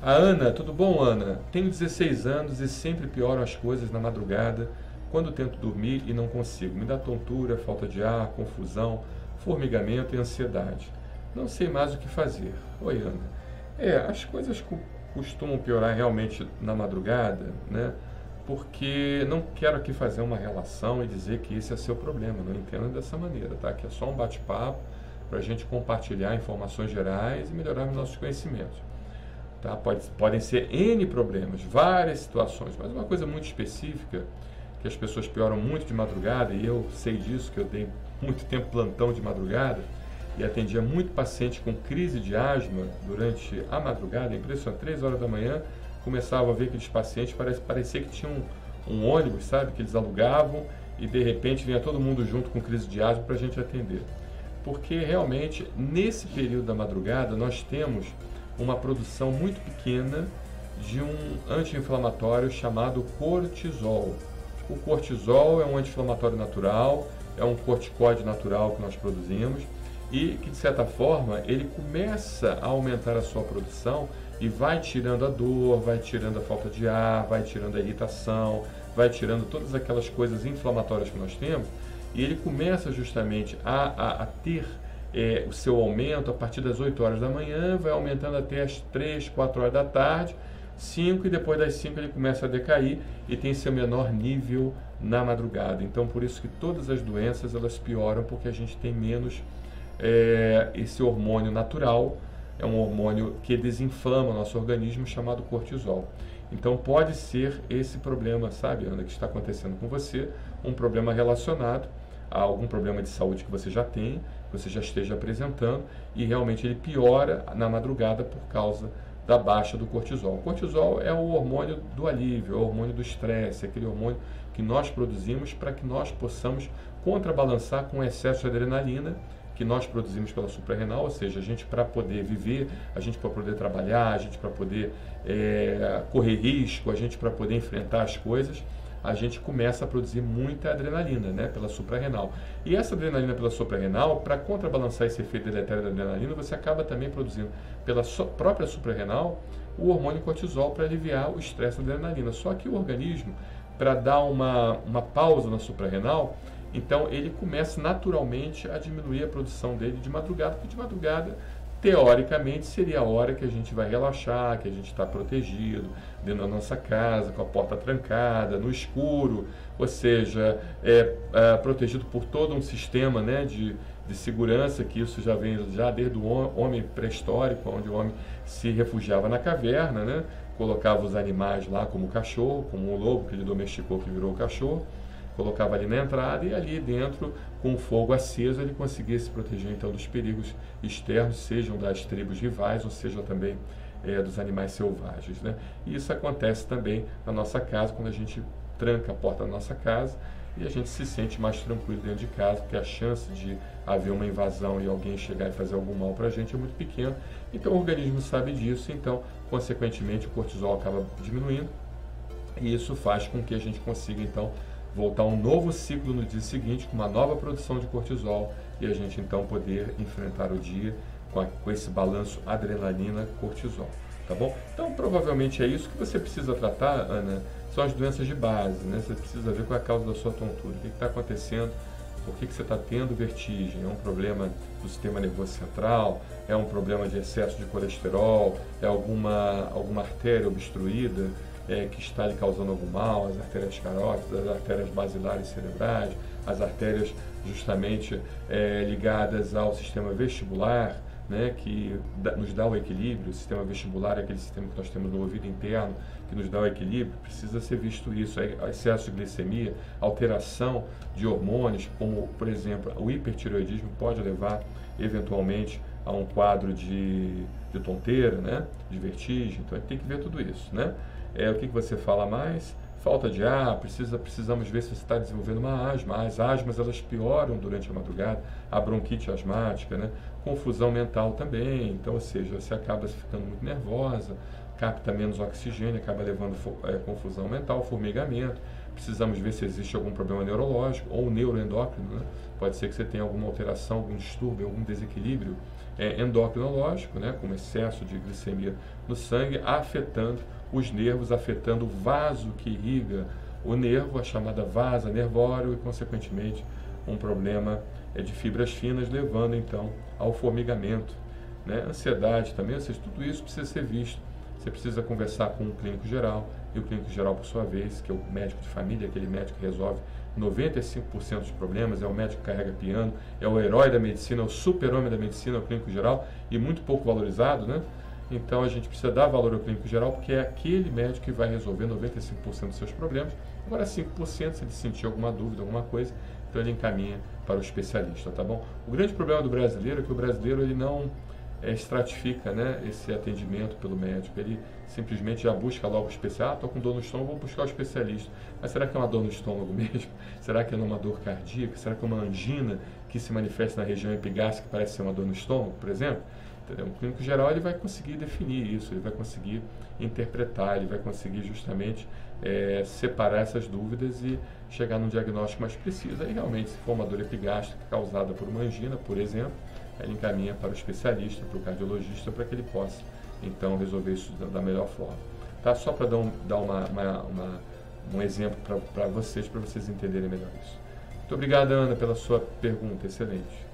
A Ana, tudo bom, Ana? Tenho 16 anos e sempre pioram as coisas na madrugada quando tento dormir e não consigo. Me dá tontura, falta de ar, confusão, formigamento e ansiedade. Não sei mais o que fazer. Oi, Ana. As coisas costumam piorar realmente na madrugada, né? Porque não quero aqui fazer uma relação e dizer que esse é seu problema, não entenda dessa maneira, tá? Que é só um bate-papo para a gente compartilhar informações gerais e melhorar nossos conhecimentos. Tá? Podem ser N problemas, várias situações, mas uma coisa muito específica, que as pessoas pioram muito de madrugada, e eu sei disso, que eu dei muito tempo plantão de madrugada, e atendia muito paciente com crise de asma durante a madrugada, impressionante, 3 horas da manhã, começava a ver aqueles pacientes, parecia que tinha um ônibus, sabe, que eles alugavam, e de repente vinha todo mundo junto com crise de asma para a gente atender. Porque realmente, nesse período da madrugada, nós temos uma produção muito pequena de um anti-inflamatório chamado cortisol. O cortisol é um anti-inflamatório natural, é um corticóide natural que nós produzimos e que, de certa forma, ele começa a aumentar a sua produção e vai tirando a dor, vai tirando a falta de ar, vai tirando a irritação, vai tirando todas aquelas coisas inflamatórias que nós temos, e ele começa justamente a ter o seu aumento a partir das 8 horas da manhã, vai aumentando até as 3, 4 horas da tarde, 5, e depois das 5 ele começa a decair e tem seu menor nível na madrugada. Então, por isso que todas as doenças elas pioram, porque a gente tem menos esse hormônio natural, é um hormônio que desinflama o nosso organismo, chamado cortisol. Então, pode ser esse problema, sabe, Ana, que está acontecendo com você, um problema relacionado a algum problema de saúde que você já tem, que você já esteja apresentando, e realmente ele piora na madrugada por causa da baixa do cortisol. O cortisol é o hormônio do alívio, é o hormônio do estresse, é aquele hormônio que nós produzimos para que nós possamos contrabalançar com o excesso de adrenalina que nós produzimos pela suprarrenal, ou seja, a gente para poder viver, a gente para poder trabalhar, a gente para poder correr risco, a gente para poder enfrentar as coisas, a gente começa a produzir muita adrenalina, né, pela suprarrenal. E essa adrenalina pela suprarrenal, para contrabalançar esse efeito deletério da adrenalina, você acaba também produzindo pela própria suprarrenal o hormônio cortisol para aliviar o estresse da adrenalina. Só que o organismo, para dar uma pausa na suprarrenal, então ele começa naturalmente a diminuir a produção dele de madrugada, porque de madrugada, teoricamente, seria a hora que a gente vai relaxar, que a gente está protegido, dentro da nossa casa, com a porta trancada, no escuro, ou seja, protegido por todo um sistema, né, de segurança, que isso já vem desde o homem pré-histórico, onde o homem se refugiava na caverna, né, colocava os animais lá como o cachorro, como o lobo que ele domesticou, que virou o cachorro, colocava ali na entrada e ali dentro, com o fogo aceso, ele conseguia se proteger então dos perigos externos, sejam das tribos rivais ou seja também dos animais selvagens, né? E isso acontece também na nossa casa, quando a gente tranca a porta da nossa casa e a gente se sente mais tranquilo dentro de casa, porque a chance de haver uma invasão e alguém chegar e fazer algum mal para a gente é muito pequena. Então o organismo sabe disso, então consequentemente o cortisol acaba diminuindo e isso faz com que a gente consiga então voltar a um novo ciclo no dia seguinte, com uma nova produção de cortisol, e a gente então poder enfrentar o dia com esse balanço adrenalina-cortisol, tá bom? Então, provavelmente é isso que você precisa tratar, Ana, são as doenças de base, né? Você precisa ver qual é a causa da sua tontura, o que está acontecendo, por que você está tendo vertigem, é um problema do sistema nervoso central, é um problema de excesso de colesterol, é alguma artéria obstruída, que está lhe causando algum mal, as artérias carótidas, as artérias basilares cerebrais, as artérias justamente ligadas ao sistema vestibular, né, que nos dá o equilíbrio. O sistema vestibular é aquele sistema que nós temos no ouvido interno, que nos dá o equilíbrio. Precisa ser visto isso, excesso de glicemia, alteração de hormônios, como, por exemplo, o hipertireoidismo pode levar, eventualmente, a um quadro de tonteira, né, de vertigem. Então, a gente tem que ver tudo isso, né? O que você fala mais? Falta de ar, precisamos ver se você está desenvolvendo uma asma. As asmas, elas pioram durante a madrugada, a bronquite asmática, né? Confusão mental também, então, ou seja, você acaba ficando muito nervosa, capta menos oxigênio, acaba levando confusão mental, formigamento, precisamos ver se existe algum problema neurológico ou neuroendócrino, né? Pode ser que você tenha alguma alteração, algum distúrbio, algum desequilíbrio endocrinológico, né? Como excesso de glicemia no sangue, afetando os nervos, afetando o vaso que irriga o nervo, a chamada vasa nervórea, e consequentemente um problema de fibras finas, levando então ao formigamento, né? Ansiedade também, ou seja, tudo isso precisa ser visto. Você precisa conversar com um clínico geral, e o clínico geral, por sua vez, que é o médico de família, aquele médico que resolve 95% dos problemas, é o médico que carrega piano, é o herói da medicina, é o super-homem da medicina, é o clínico geral, e muito pouco valorizado, né? Então a gente precisa dar valor ao clínico geral, porque é aquele médico que vai resolver 95% dos seus problemas. Agora 5%, se ele sentir alguma dúvida, alguma coisa, então ele encaminha para o especialista, tá bom? O grande problema do brasileiro é que o brasileiro ele não estratifica, né, esse atendimento pelo médico. Ele simplesmente já busca logo o especialista. Estou com dor no estômago, vou buscar o especialista. Mas será que é uma dor no estômago mesmo? Será que é uma dor cardíaca? Será que é uma angina que se manifesta na região epigástrica, que parece ser uma dor no estômago, por exemplo? Entendeu? O clínico geral ele vai conseguir definir isso, ele vai conseguir interpretar, ele vai conseguir justamente separar essas dúvidas e chegar num diagnóstico mais preciso. Aí realmente, se for uma dor epigástrica causada por uma angina, por exemplo, ele encaminha para o especialista, para o cardiologista, para que ele possa, então, resolver isso da melhor forma. Tá? Só para dar um exemplo para vocês entenderem melhor isso. Muito obrigado, Ana, pela sua pergunta, excelente.